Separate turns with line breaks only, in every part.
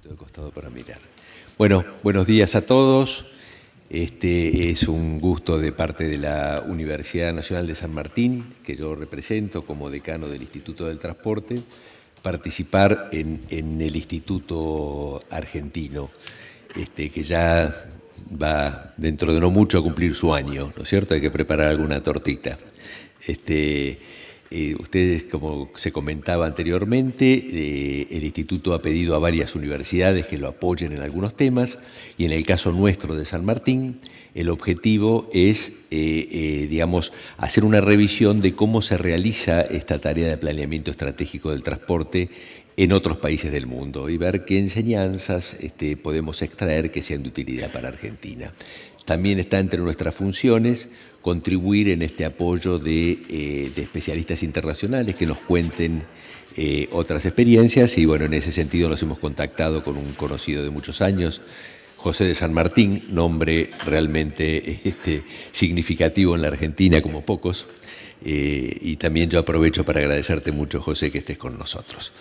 poquito de costado para mirar. Bueno, buenos días a todos. Es un gusto de parte de la Universidad Nacional de San Martín, que yo represento como decano del Instituto del Transporte, participar en el Instituto Argentino, que ya va dentro de no mucho a cumplir su año, ¿no es cierto? Hay que preparar alguna tortita. Ustedes, como se comentaba anteriormente, el Instituto ha pedido a varias universidades que lo apoyen en algunos temas y en el caso nuestro de San Martín, el objetivo es, digamos, hacer una revisión de cómo se realiza esta tarea de planeamiento estratégico del transporte en otros países del mundo y ver qué enseñanzas podemos extraer que sean de utilidad para Argentina. También está entre nuestras funciones contribuir en este apoyo de especialistas internacionales que nos cuenten otras experiencias y bueno, en ese sentido nos hemos contactado con un conocido de muchos años, José de San Martín, nombre realmente significativo en la Argentina como pocos, y también yo aprovecho para agradecerte mucho, José, que estés con nosotros.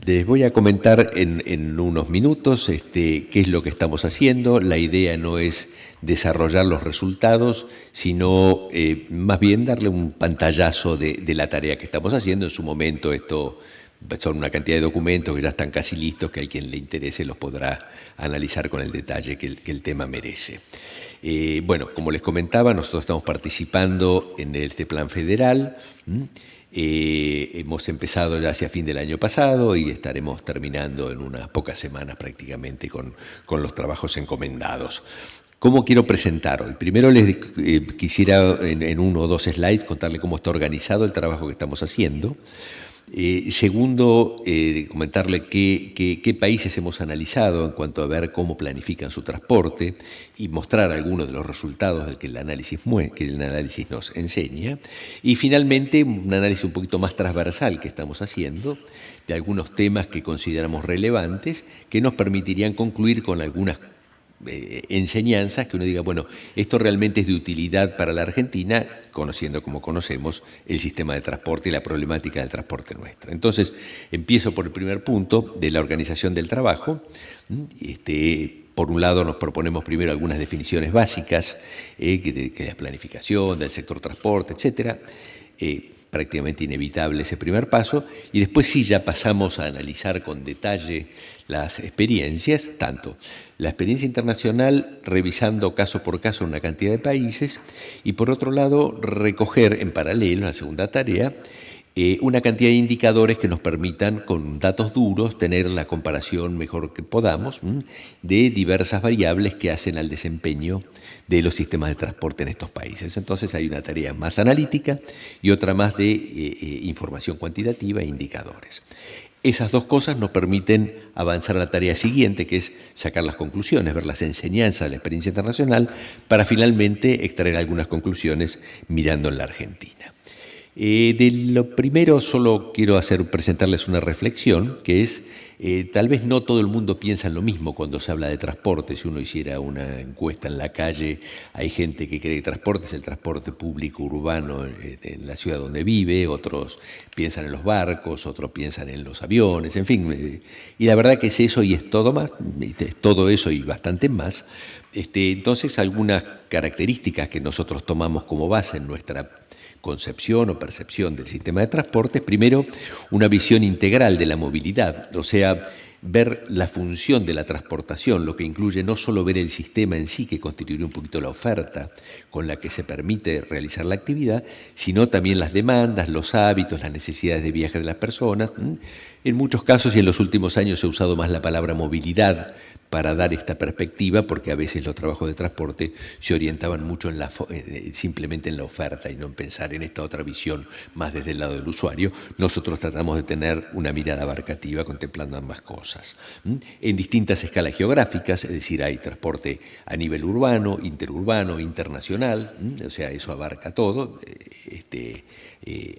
Les voy a comentar en unos minutos qué es lo que estamos haciendo. La idea no es desarrollar los resultados, sino más bien darle un pantallazo de la tarea que estamos haciendo. En su momento esto son una cantidad de documentos que ya están casi listos, que a quien le interese los podrá analizar con el detalle que el tema merece. Bueno, como les comentaba, nosotros estamos participando en este plan federal. Hemos empezado ya hacia fin del año pasado y estaremos terminando en unas pocas semanas prácticamente con los trabajos encomendados. ¿Cómo quiero presentar hoy? Primero les quisiera en uno o dos slides contarles cómo está organizado el trabajo que estamos haciendo. Segundo, comentarle qué países hemos analizado en cuanto a ver cómo planifican su transporte y mostrar algunos de los resultados del que el análisis nos enseña. Y finalmente, un análisis un poquito más transversal que estamos haciendo de algunos temas que consideramos relevantes que nos permitirían concluir con algunas enseñanzas que uno diga, bueno, esto realmente es de utilidad para la Argentina, conociendo como conocemos el sistema de transporte y la problemática del transporte nuestro. Entonces, empiezo por el primer punto de la organización del trabajo. Por un lado, nos proponemos primero algunas definiciones básicas que la planificación del sector transporte, etcétera. Prácticamente inevitable ese primer paso, y después sí ya pasamos a analizar con detalle las experiencias, tanto la experiencia internacional revisando caso por caso una cantidad de países y por otro lado recoger en paralelo, la segunda tarea, una cantidad de indicadores que nos permitan con datos duros tener la comparación mejor que podamos de diversas variables que hacen al desempeño de los sistemas de transporte en estos países. Entonces hay una tarea más analítica y otra más de información cuantitativa e indicadores. Esas dos cosas nos permiten avanzar a la tarea siguiente, que es sacar las conclusiones, ver las enseñanzas de la experiencia internacional para finalmente extraer algunas conclusiones mirando en la Argentina. De lo primero solo quiero presentarles una reflexión, que es, tal vez no todo el mundo piensa en lo mismo cuando se habla de transporte. Si uno hiciera una encuesta en la calle, hay gente que cree que transporte es el transporte público urbano en la ciudad donde vive, otros piensan en los barcos, otros piensan en los aviones, en fin. Y la verdad que es eso y es todo más, todo eso y bastante más. Entonces, algunas características que nosotros tomamos como base en nuestra concepción o percepción del sistema de transporte. Primero, una visión integral de la movilidad, o sea, ver la función de la transportación, lo que incluye no solo ver el sistema en sí, que constituye un poquito la oferta con la que se permite realizar la actividad, sino también las demandas, los hábitos, las necesidades de viaje de las personas. En muchos casos y en los últimos años se ha usado más la palabra movilidad para dar esta perspectiva, porque a veces los trabajos de transporte se orientaban mucho simplemente en la oferta y no en pensar en esta otra visión más desde el lado del usuario. Nosotros tratamos de tener una mirada abarcativa contemplando ambas cosas. En distintas escalas geográficas, es decir, hay transporte a nivel urbano, interurbano, internacional, o sea, eso abarca todo.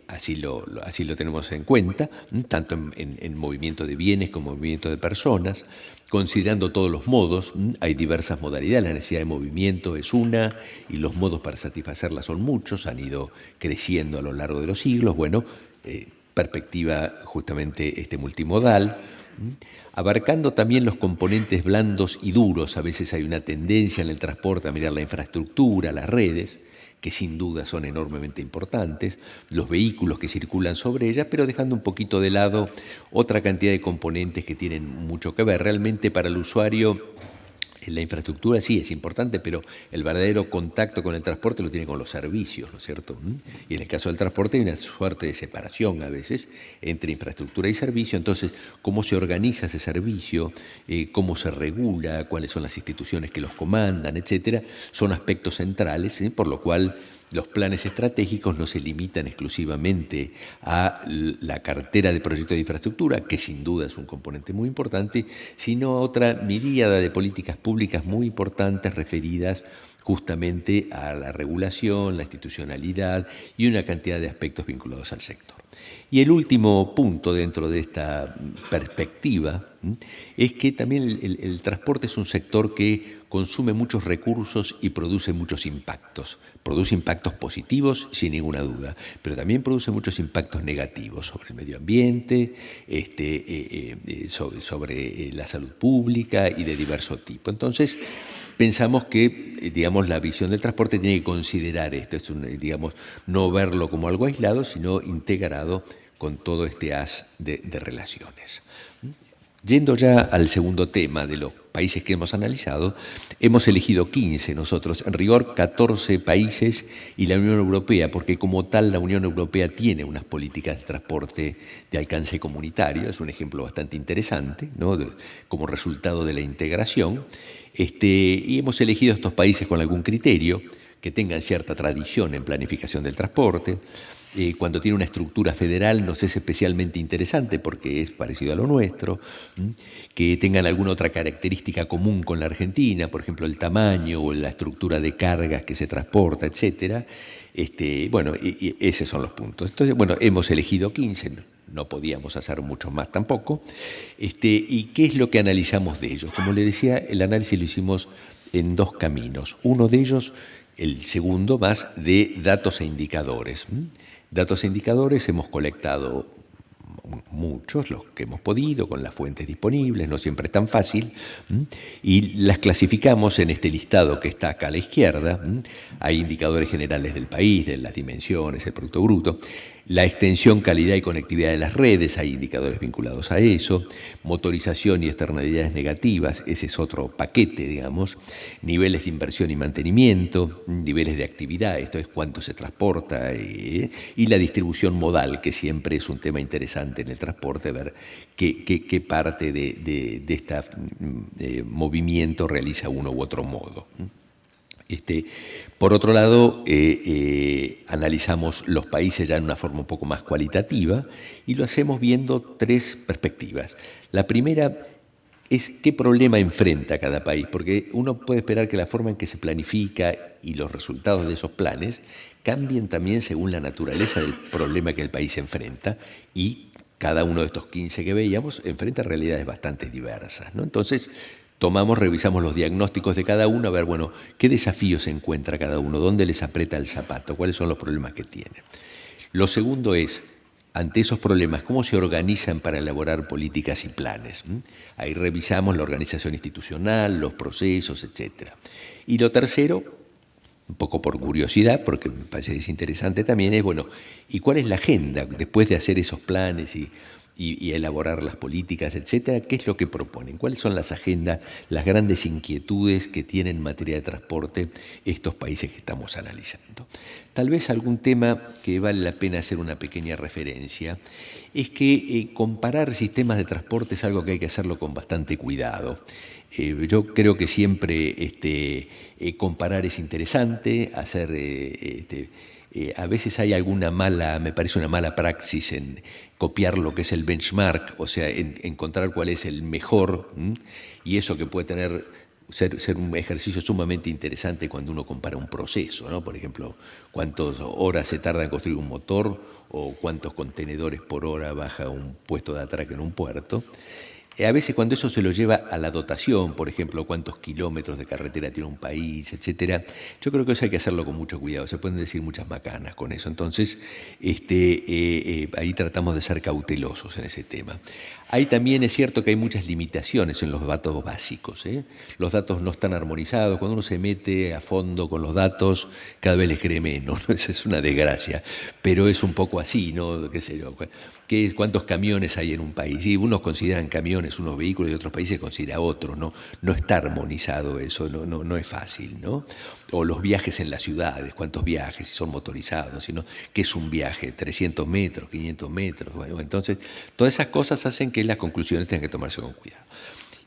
Así lo tenemos en cuenta, tanto en movimiento de bienes como movimiento de personas. Considerando todos los modos, hay diversas modalidades, la necesidad de movimiento es una y los modos para satisfacerla son muchos, han ido creciendo a lo largo de los siglos. Bueno, perspectiva justamente multimodal, abarcando también los componentes blandos y duros. A veces hay una tendencia en el transporte a mirar la infraestructura, las redes, que sin duda son enormemente importantes, los vehículos que circulan sobre ellas, pero dejando un poquito de lado otra cantidad de componentes que tienen mucho que ver. Realmente para el usuario la infraestructura sí es importante, pero el verdadero contacto con el transporte lo tiene con los servicios, ¿no es cierto? Y en el caso del transporte hay una suerte de separación a veces entre infraestructura y servicio. Entonces, ¿cómo se organiza ese servicio? ¿Cómo se regula? ¿Cuáles son las instituciones que los comandan? Etcétera. Son aspectos centrales, por lo cual los planes estratégicos no se limitan exclusivamente a la cartera de proyectos de infraestructura, que sin duda es un componente muy importante, sino a otra miríada de políticas públicas muy importantes referidas justamente a la regulación, la institucionalidad y una cantidad de aspectos vinculados al sector. Y el último punto dentro de esta perspectiva es que también el transporte es un sector que consume muchos recursos y produce muchos impactos. Produce impactos positivos, sin ninguna duda, pero también produce muchos impactos negativos sobre el medio ambiente, sobre la salud pública y de diverso tipo. Entonces, pensamos que, digamos, la visión del transporte tiene que considerar esto, digamos, no verlo como algo aislado, sino integrado con todo este haz de relaciones. Yendo ya al segundo tema de los países que hemos analizado, hemos elegido 15 nosotros, en rigor 14 países y la Unión Europea, porque como tal la Unión Europea tiene unas políticas de transporte de alcance comunitario, es un ejemplo bastante interesante, ¿no? Como resultado de la integración, y hemos elegido estos países con algún criterio, que tengan cierta tradición en planificación del transporte. Cuando tiene una estructura federal nos es especialmente interesante porque es parecido a lo nuestro, que tengan alguna otra característica común con la Argentina, por ejemplo el tamaño o la estructura de cargas que se transporta, etcétera. Bueno, y esos son los puntos. Entonces, bueno, hemos elegido 15, no podíamos hacer muchos más tampoco. ¿Y qué es lo que analizamos de ellos? Como le decía, el análisis lo hicimos en dos caminos. Uno de ellos, el segundo, más de datos e indicadores. Datos e indicadores hemos colectado muchos, los que hemos podido, con las fuentes disponibles, no siempre es tan fácil, y las clasificamos en este listado que está acá a la izquierda. Hay indicadores generales del país, de las dimensiones, el Producto Bruto, la extensión, calidad y conectividad de las redes, hay indicadores vinculados a eso, motorización y externalidades negativas, ese es otro paquete, digamos, niveles de inversión y mantenimiento, niveles de actividad, esto es cuánto se transporta, y la distribución modal, que siempre es un tema interesante en el transporte, ver qué parte de este movimiento realiza uno u otro modo. Por otro lado, analizamos los países ya en una forma un poco más cualitativa y lo hacemos viendo tres perspectivas. La primera es qué problema enfrenta cada país, porque uno puede esperar que la forma en que se planifica y los resultados de esos planes cambien también según la naturaleza del problema que el país enfrenta, y cada uno de estos 15 que veíamos enfrenta realidades bastante diversas, ¿no? Entonces, revisamos los diagnósticos de cada uno, a ver, bueno, qué desafíos encuentra cada uno, dónde les aprieta el zapato, cuáles son los problemas que tienen. Lo segundo es, ante esos problemas, ¿cómo se organizan para elaborar políticas y planes? Ahí revisamos la organización institucional, los procesos, etc. Y lo tercero, un poco por curiosidad, porque me parece que es interesante también, es, bueno, ¿y cuál es la agenda después de hacer esos planes y elaborar las políticas, etcétera? ¿Qué es lo que proponen? ¿Cuáles son las agendas, las grandes inquietudes que tienen en materia de transporte estos países que estamos analizando? Tal vez algún tema que vale la pena hacer una pequeña referencia es que comparar sistemas de transporte es algo que hay que hacerlo con bastante cuidado. Yo creo que siempre comparar es interesante, hacer... a veces hay me parece una mala praxis en copiar lo que es el benchmark, o sea, encontrar cuál es el mejor, y eso que puede ser un ejercicio sumamente interesante cuando uno compara un proceso, ¿no? Por ejemplo, cuántas horas se tarda en construir un motor o cuántos contenedores por hora baja un puesto de atraque en un puerto. A veces cuando eso se lo lleva a la dotación, por ejemplo, cuántos kilómetros de carretera tiene un país, etcétera, yo creo que eso hay que hacerlo con mucho cuidado. Se pueden decir muchas macanas con eso. Entonces, ahí tratamos de ser cautelosos en ese tema. Ahí también es cierto que hay muchas limitaciones en los datos básicos, ¿eh? Los datos no están armonizados. Cuando uno se mete a fondo con los datos, cada vez les cree menos, ¿no? Esa es una desgracia, pero es un poco así, ¿no? ¿Qué sé yo? ¿Cuántos camiones hay en un país? Y unos consideran camiones unos vehículos y otros países consideran otros, ¿no? No está armonizado eso, no es fácil, ¿no? O los viajes en las ciudades, cuántos viajes, si son motorizados, sino qué es un viaje, 300 metros, 500 metros. Bueno, entonces, todas esas cosas hacen que las conclusiones tengan que tomarse con cuidado.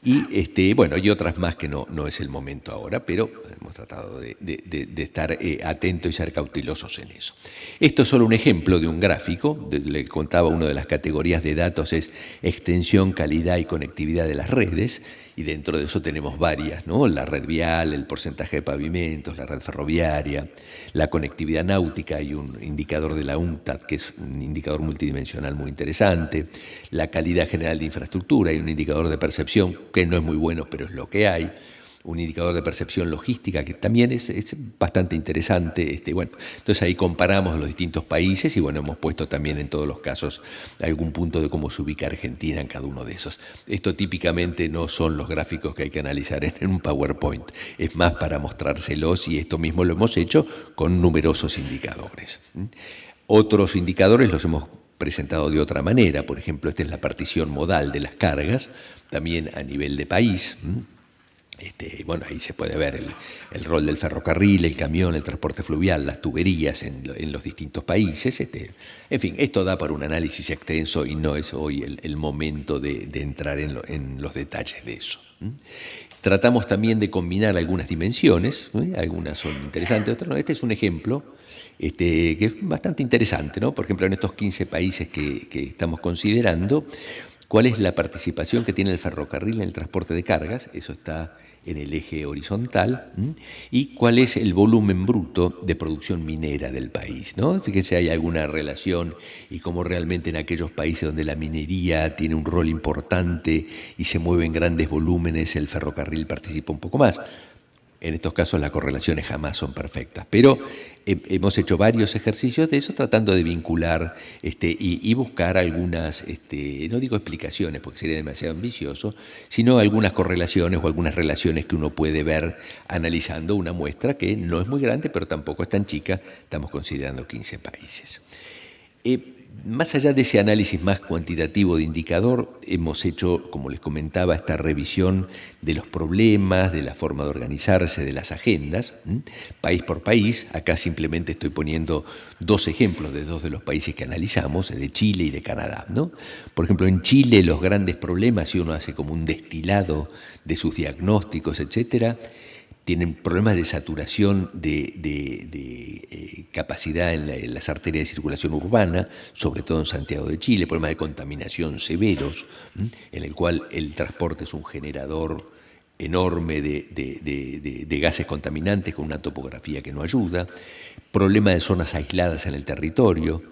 Y bueno, y otras más que no es el momento ahora, pero hemos tratado de estar atentos y ser cautelosos en eso. Esto es solo un ejemplo de un gráfico. Le contaba, una de las categorías de datos es extensión, calidad y conectividad de las redes, y dentro de eso tenemos varias, ¿no? La red vial, el porcentaje de pavimentos, la red ferroviaria, la conectividad náutica. Hay un indicador de la UNCTAD que es un indicador multidimensional muy interesante, la calidad general de infraestructura. Hay un indicador de percepción que no es muy bueno, pero es lo que hay. Un indicador de percepción logística que también es bastante interesante. Bueno, entonces ahí comparamos los distintos países y bueno, hemos puesto también en todos los casos algún punto de cómo se ubica Argentina en cada uno de esos. Esto típicamente no son los gráficos que hay que analizar en un PowerPoint, es más para mostrárselos, y esto mismo lo hemos hecho con numerosos indicadores. Otros indicadores los hemos presentado de otra manera. Por ejemplo, esta es la partición modal de las cargas, también a nivel de país. Bueno, ahí se puede ver el rol del ferrocarril, el camión, el transporte fluvial, las tuberías en los distintos países. En fin, esto da para un análisis extenso y no es hoy el momento de entrar en los detalles de eso. Tratamos también de combinar algunas dimensiones, ¿no? Algunas son interesantes, otras no. Este es un ejemplo que es bastante interesante, ¿no? Por ejemplo, en estos 15 países que estamos considerando, ¿cuál es la participación que tiene el ferrocarril en el transporte de cargas? Eso está en el eje horizontal. ¿Y cuál es el volumen bruto de producción minera del país, ¿no? Fíjense, hay alguna relación, y cómo realmente en aquellos países donde la minería tiene un rol importante y se mueven grandes volúmenes, el ferrocarril participa un poco más. En estos casos las correlaciones jamás son perfectas, pero hemos hecho varios ejercicios de eso tratando de vincular y buscar algunas, no digo explicaciones porque sería demasiado ambicioso, sino algunas correlaciones o algunas relaciones que uno puede ver analizando una muestra que no es muy grande, pero tampoco es tan chica. Estamos considerando 15 países. Más allá de ese análisis más cuantitativo de indicador, hemos hecho, como les comentaba, esta revisión de los problemas, de la forma de organizarse, de las agendas, país por país. Acá simplemente estoy poniendo dos ejemplos de dos de los países que analizamos, de Chile y de Canadá, ¿no? Por ejemplo, en Chile los grandes problemas, si uno hace como un destilado de sus diagnósticos, etcétera, tienen problemas de saturación de capacidad en las arterias de circulación urbana, sobre todo en Santiago de Chile, problemas de contaminación severos, en el cual el transporte es un generador enorme de gases contaminantes con una topografía que no ayuda, problema de zonas aisladas en el territorio,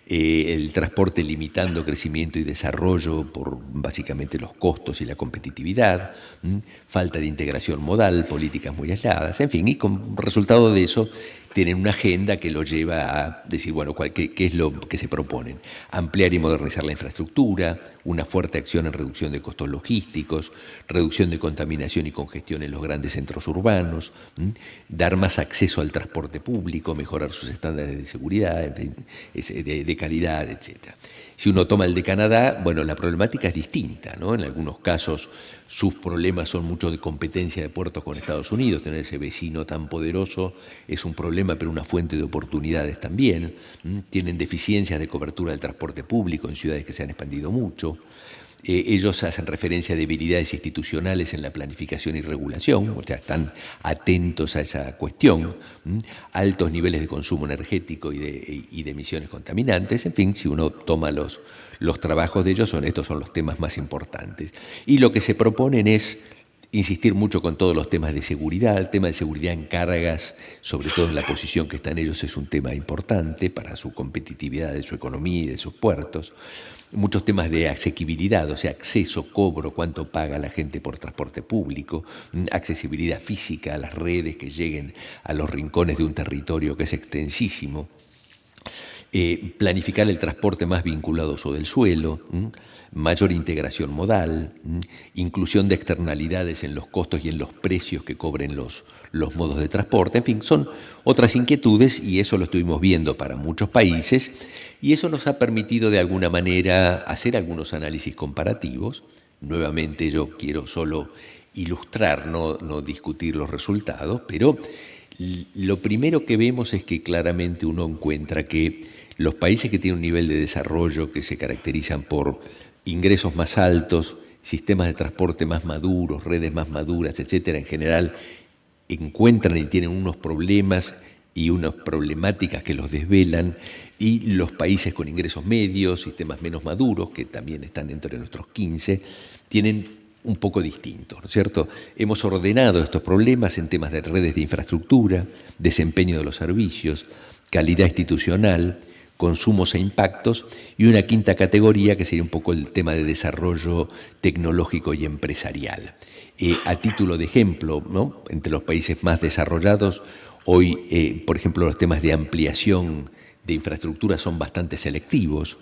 el transporte limitando crecimiento y desarrollo por básicamente los costos y la competitividad, falta de integración modal, políticas muy aisladas, en fin, y como resultado de eso tienen una agenda que lo lleva a decir, bueno, ¿qué es lo que se proponen? Ampliar y modernizar la infraestructura, una fuerte acción en reducción de costos logísticos, reducción de contaminación y congestión en los grandes centros urbanos, dar más acceso al transporte público, mejorar sus estándares de seguridad, en fin, de calidad, etc. Si uno toma el de Canadá, bueno, la problemática es distinta, ¿no? En algunos casos sus problemas son mucho de competencia de puertos con Estados Unidos. Tener ese vecino tan poderoso es un problema, pero una fuente de oportunidades también. Tienen deficiencias de cobertura del transporte público en ciudades que se han expandido mucho. Ellos hacen referencia a debilidades institucionales en la planificación y regulación, o sea, están atentos a esa cuestión, altos niveles de consumo energético y de emisiones contaminantes. En fin, si uno toma los trabajos de ellos, estos son los temas más importantes. Y lo que se proponen es insistir mucho con todos los temas de seguridad. El tema de seguridad en cargas, sobre todo en la posición que están ellos, es un tema importante para su competitividad de su economía y de sus puertos. Muchos temas de asequibilidad, o sea, acceso, cobro, cuánto paga la gente por transporte público, accesibilidad física a las redes que lleguen a los rincones de un territorio que es extensísimo. Planificar el transporte más vinculado a uso del suelo, mayor integración modal, inclusión de externalidades en los costos y en los precios que cobren los modos de transporte. En fin, son otras inquietudes y eso lo estuvimos viendo para muchos países y eso nos ha permitido de alguna manera hacer algunos análisis comparativos. Nuevamente yo quiero solo ilustrar, no discutir los resultados, pero lo primero que vemos es que claramente uno encuentra que los países que tienen un nivel de desarrollo que se caracterizan por ingresos más altos, sistemas de transporte más maduros, redes más maduras, etcétera, en general encuentran y tienen unos problemas y unas problemáticas que los desvelan, y los países con ingresos medios, sistemas menos maduros, que también están dentro de nuestros 15, tienen un poco distinto, ¿no es cierto? Hemos ordenado estos problemas en temas de redes de infraestructura, desempeño de los servicios, calidad institucional, consumos e impactos, y una quinta categoría que sería un poco el tema de desarrollo tecnológico y empresarial. A título de ejemplo, ¿no?, entre los países más desarrollados, hoy, por ejemplo, los temas de ampliación de infraestructura son bastante selectivos.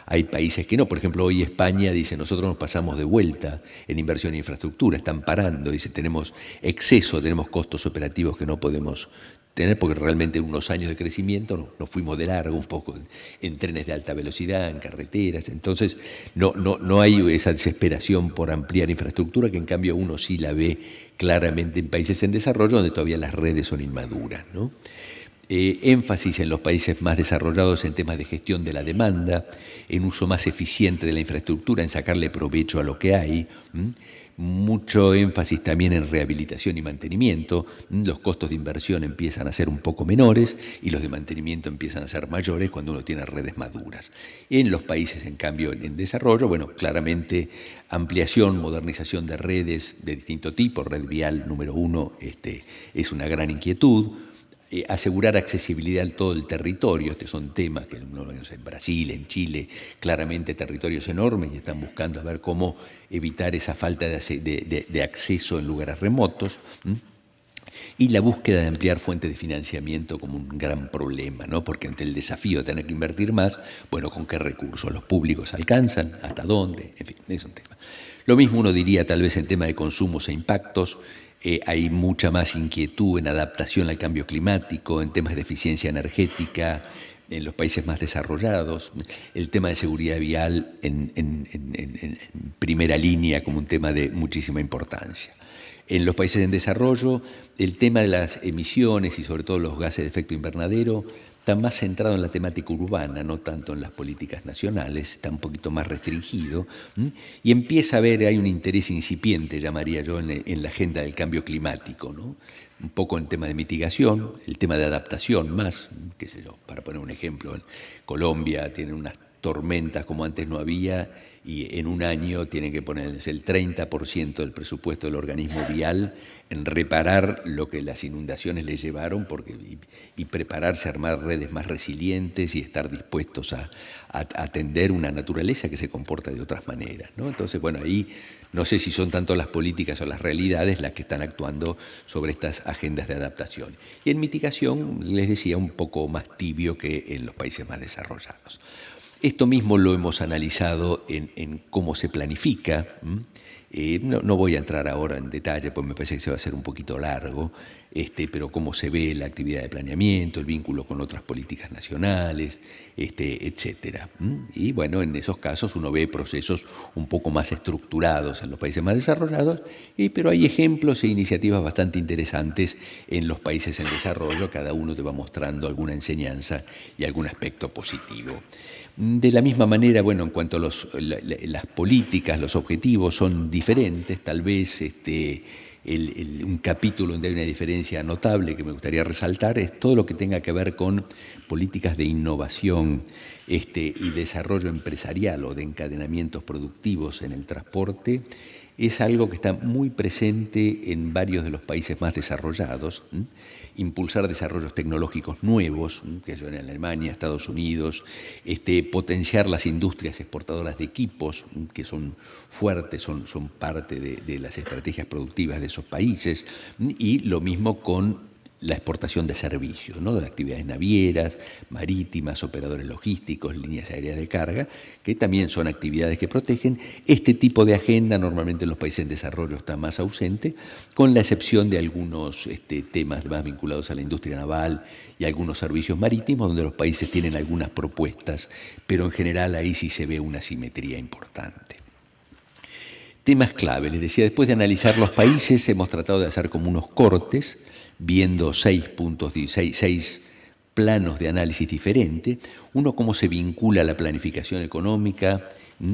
Hay países que no. Por ejemplo, hoy España dice, nosotros nos pasamos de vuelta en inversión en infraestructura, están parando, dice, tenemos exceso, tenemos costos operativos que no podemos tener porque realmente en unos años de crecimiento nos fuimos de largo un poco en trenes de alta velocidad, en carreteras. Entonces no hay esa desesperación por ampliar infraestructura que en cambio uno sí la ve claramente en países en desarrollo donde todavía las redes son inmaduras, ¿no? Énfasis en los países más desarrollados en temas de gestión de la demanda, en uso más eficiente de la infraestructura, en sacarle provecho a lo que hay. Mucho énfasis también en rehabilitación y mantenimiento. Los costos de inversión empiezan a ser un poco menores y los de mantenimiento empiezan a ser mayores cuando uno tiene redes maduras. En los países, en cambio, en desarrollo, bueno, claramente ampliación, modernización de redes de distinto tipo. Red vial número 1 es una gran inquietud. Asegurar accesibilidad a todo el territorio. Estos son temas que en Brasil, en Chile, claramente territorios enormes y están buscando a ver cómo evitar esa falta de acceso en lugares remotos. Y la búsqueda de ampliar fuentes de financiamiento como un gran problema, ¿no? Porque ante el desafío de tener que invertir más, bueno, ¿con qué recursos? ¿Los públicos alcanzan? ¿Hasta dónde? En fin, es un tema. Lo mismo uno diría tal vez en tema de consumos e impactos. Hay mucha más inquietud en adaptación al cambio climático, en temas de eficiencia energética, en los países más desarrollados, el tema de seguridad vial en primera línea como un tema de muchísima importancia. En los países en desarrollo, el tema de las emisiones y sobre todo los gases de efecto invernadero está más centrado en la temática urbana, no tanto en las políticas nacionales, está un poquito más restringido, y empieza a haber, hay un interés incipiente, llamaría yo, en la agenda del cambio climático, ¿no? Un poco en tema de mitigación, el tema de adaptación más, qué sé yo, para poner un ejemplo, en Colombia tienen unas tormentas como antes no había y en un año tienen que ponerse el 30% del presupuesto del organismo vial en reparar lo que las inundaciones les llevaron y prepararse a armar redes más resilientes y estar dispuestos a atender una naturaleza que se comporta de otras maneras, ¿no? Entonces, bueno, ahí no sé si son tanto las políticas o las realidades las que están actuando sobre estas agendas de adaptación. Y en mitigación, les decía, un poco más tibio que en los países más desarrollados. Esto mismo lo hemos analizado en cómo se planifica. No voy a entrar ahora en detalle, pues me parece que se va a hacer un poquito largo, pero cómo se ve la actividad de planeamiento, el vínculo con otras políticas nacionales, etcétera. Y bueno, en esos casos uno ve procesos un poco más estructurados en los países más desarrollados, pero hay ejemplos e iniciativas bastante interesantes en los países en desarrollo, cada uno te va mostrando alguna enseñanza y algún aspecto positivo. De la misma manera, bueno, en cuanto a las políticas, los objetivos son diferentes, tal vez un capítulo donde hay una diferencia notable que me gustaría resaltar es todo lo que tenga que ver con políticas de innovación y desarrollo empresarial o de encadenamientos productivos en el transporte. Es algo que está muy presente en varios de los países más desarrollados. Impulsar desarrollos tecnológicos nuevos, que son en Alemania, Estados Unidos, potenciar las industrias exportadoras de equipos, que son fuertes, son parte de las estrategias productivas de esos países, y lo mismo con la exportación de servicios, ¿no? De actividades navieras, marítimas, operadores logísticos, líneas aéreas de carga, que también son actividades que protegen. Este tipo de agenda normalmente en los países en desarrollo está más ausente, con la excepción de algunos temas más vinculados a la industria naval y algunos servicios marítimos, donde los países tienen algunas propuestas, pero en general ahí sí se ve una simetría importante. Temas clave, les decía, después de analizar los países hemos tratado de hacer como unos cortes, viendo 6 planos de análisis diferentes. Uno, cómo se vincula la planificación económica,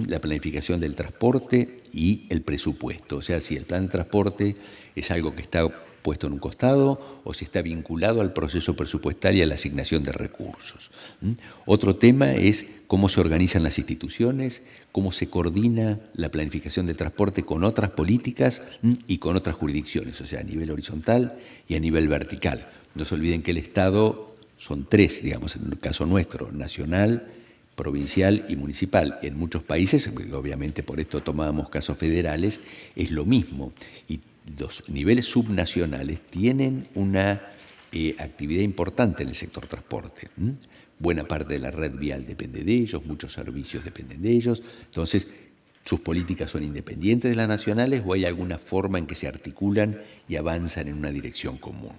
la planificación del transporte y el presupuesto. O sea, si el plan de transporte es algo que está puesto en un costado o si está vinculado al proceso presupuestal y a la asignación de recursos. Otro tema es cómo se organizan las instituciones, cómo se coordina la planificación del transporte con otras políticas y con otras jurisdicciones, o sea, a nivel horizontal y a nivel vertical. No se olviden que el Estado son 3, digamos, en el caso nuestro, nacional, provincial y municipal. En muchos países, obviamente por esto tomábamos casos federales, es lo mismo. Y los niveles subnacionales tienen una actividad importante en el sector transporte. Buena parte de la red vial depende de ellos, muchos servicios dependen de ellos. Entonces, sus políticas son independientes de las nacionales o hay alguna forma en que se articulan y avanzan en una dirección común.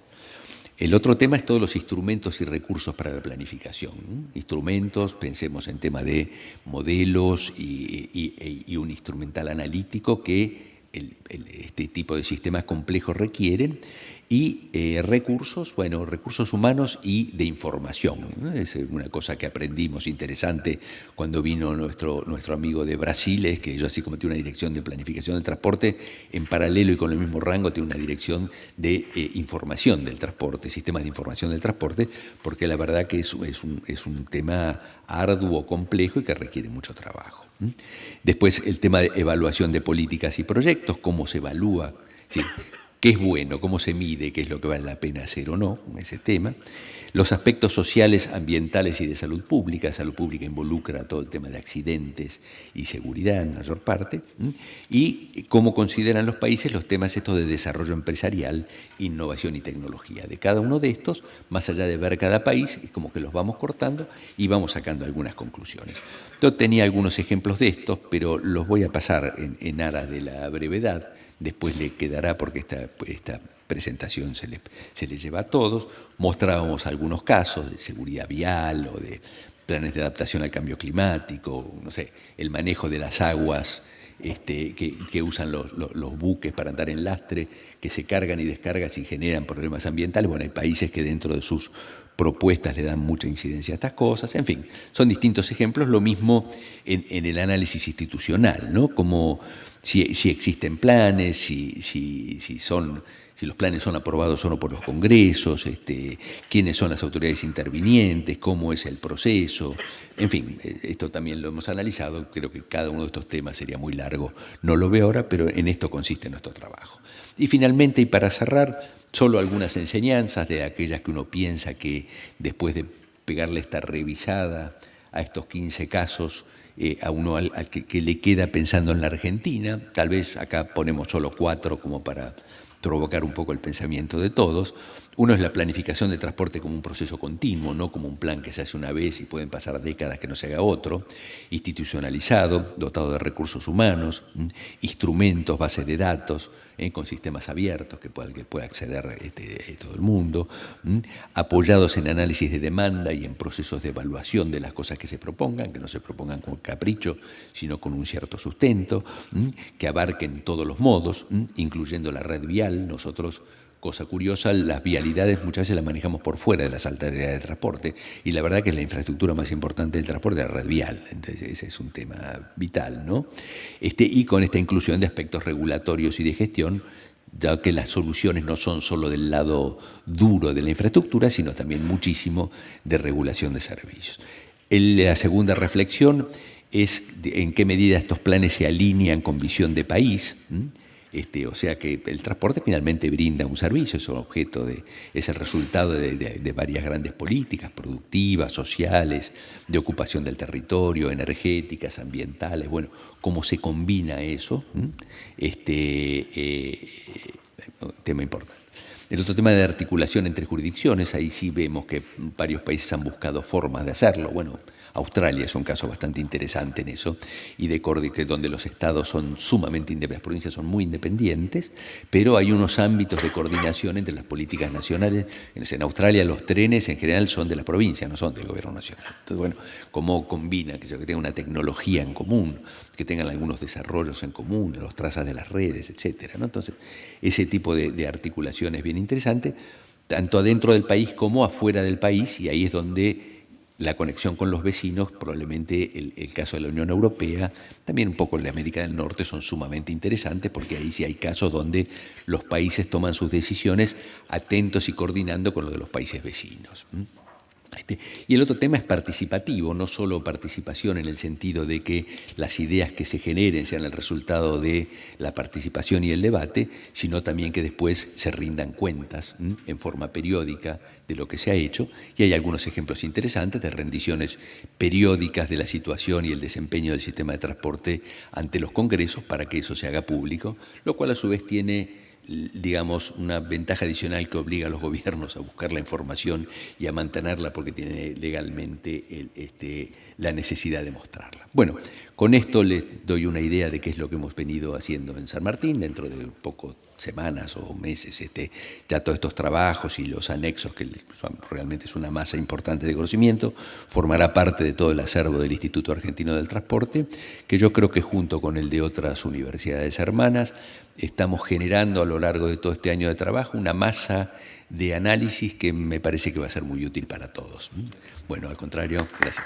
El otro tema es todos los instrumentos y recursos para la planificación. Instrumentos, pensemos en tema de modelos y un instrumental analítico que este tipo de sistemas complejos requieren, y recursos, bueno, recursos humanos y de información. Es una cosa que aprendimos interesante cuando vino nuestro amigo de Brasil, es que ellos, así como tiene una dirección de planificación del transporte, en paralelo y con el mismo rango tiene una dirección de información del transporte, sistemas de información del transporte, porque la verdad que es un tema arduo, complejo y que requiere mucho trabajo. Después el tema de evaluación de políticas y proyectos, cómo se evalúa, ¿sí? ¿Qué es bueno? ¿Cómo se mide? ¿Qué es lo que vale la pena hacer o no? Ese tema. Los aspectos sociales, ambientales y de salud pública. Salud pública involucra todo el tema de accidentes y seguridad en mayor parte. Y cómo consideran los países los temas estos de desarrollo empresarial, innovación y tecnología. De cada uno de estos, más allá de ver cada país, es como que los vamos cortando y vamos sacando algunas conclusiones. Yo tenía algunos ejemplos de estos, pero los voy a pasar en aras de la brevedad. Después le quedará porque esta presentación se le lleva a todos. Mostrábamos algunos casos de seguridad vial o de planes de adaptación al cambio climático, no sé, el manejo de las aguas que usan los buques para andar en lastre, que se cargan y descargan y generan problemas ambientales. Bueno, hay países que dentro de sus propuestas le dan mucha incidencia a estas cosas. En fin, son distintos ejemplos. Lo mismo en el análisis institucional, ¿no? Como si existen planes, si los planes son aprobados o no por los congresos, quiénes son las autoridades intervinientes, cómo es el proceso. En fin, esto también lo hemos analizado. Creo que cada uno de estos temas sería muy largo. No lo veo ahora, pero en esto consiste nuestro trabajo. Y finalmente, y para cerrar, solo algunas enseñanzas de aquellas que uno piensa que después de pegarle esta revisada a estos 15 casos, a uno al que le queda pensando en la Argentina. Tal vez acá ponemos solo 4 como para provocar un poco el pensamiento de todos. Uno es la planificación del transporte como un proceso continuo, no como un plan que se hace una vez y pueden pasar décadas que no se haga otro. Institucionalizado, dotado de recursos humanos, instrumentos, bases de datos, con sistemas abiertos que pueda acceder todo el mundo, apoyados en análisis de demanda y en procesos de evaluación de las cosas que se propongan, que no se propongan con capricho, sino con un cierto sustento, que abarquen todos los modos, incluyendo la red vial. Nosotros, cosa curiosa, las vialidades muchas veces las manejamos por fuera de las alternativas de transporte y la verdad que es la infraestructura más importante del transporte, la red vial. Entonces ese es un tema vital, ¿no? Y con esta inclusión de aspectos regulatorios y de gestión, ya que las soluciones no son solo del lado duro de la infraestructura, sino también muchísimo de regulación de servicios. La segunda reflexión es en qué medida estos planes se alinean con visión de país. O sea que el transporte finalmente brinda un servicio, es el resultado de varias grandes políticas productivas, sociales, de ocupación del territorio, energéticas, ambientales. Bueno, cómo se combina eso, tema importante. El otro tema de articulación entre jurisdicciones, ahí sí vemos que varios países han buscado formas de hacerlo. Bueno, Australia es un caso bastante interesante en eso, y donde los estados son sumamente independientes, las provincias son muy independientes, pero hay unos ámbitos de coordinación entre las políticas nacionales. En Australia los trenes en general son de la provincia, no son del gobierno nacional. Entonces, bueno, cómo combina que tengan una tecnología en común, que tengan algunos desarrollos en común, los trazas de las redes, etcétera, ¿no? Entonces, ese tipo de articulación es bien interesante, tanto adentro del país como afuera del país, y ahí es donde la conexión con los vecinos, probablemente el caso de la Unión Europea, también un poco el de América del Norte, son sumamente interesantes, porque ahí sí hay casos donde los países toman sus decisiones atentos y coordinando con lo de los países vecinos. Y el otro tema es participativo, no solo participación en el sentido de que las ideas que se generen sean el resultado de la participación y el debate, sino también que después se rindan cuentas en forma periódica de lo que se ha hecho. Y hay algunos ejemplos interesantes de rendiciones periódicas de la situación y el desempeño del sistema de transporte ante los congresos para que eso se haga público, lo cual a su vez tiene, digamos, una ventaja adicional que obliga a los gobiernos a buscar la información y a mantenerla, porque tiene legalmente la necesidad de mostrarla. Bueno, con esto les doy una idea de qué es lo que hemos venido haciendo en San Martín. Dentro de pocas semanas o meses ya todos estos trabajos y los anexos, que realmente es una masa importante de conocimiento, formará parte de todo el acervo del Instituto Argentino del Transporte, que yo creo que junto con el de otras universidades hermanas estamos generando a lo largo de todo este año de trabajo una masa de análisis que me parece que va a ser muy útil para todos. Bueno, al contrario, gracias.